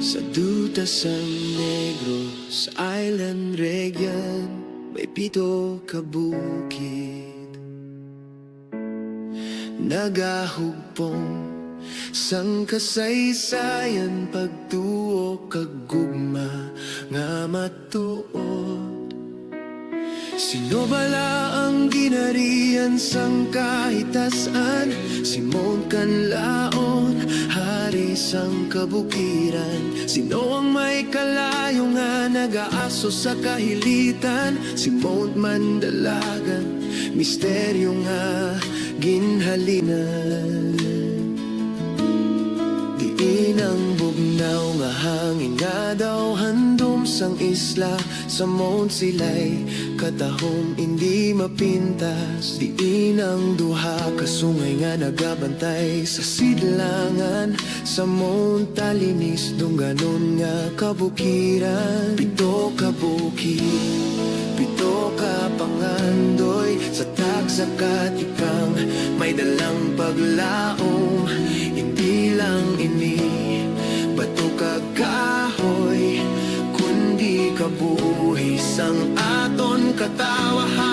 Sa duta San Negro, sa island region, may 7 ka bukid. Nagahugpong sang kasaysayan, pagtuo kag gugma nga matuod. Sino bala ang ginarian sang kahitasan? Simon Canlaon, hari sang kabukiran. Sino ang may kalayo nga nag-aaso sa kahilitan? Simon Mandalagan, misteryo nga ginhalinan. Diin bugnaw nga hangin nga daw handom sang isla. Sa Mount Silay katahom hindi mapintas. Diin ang duha ka sungay nga nagabantay sa sidlangan. Sa Mount Talinis dungganon nga kabukiran. 7 ka bukid, 7 ka pangandoy. Sa tagsa katikang may dalang paglaom. Hindi lang ini bato kag kahoy, kundi kabuhi sang aton katawahan.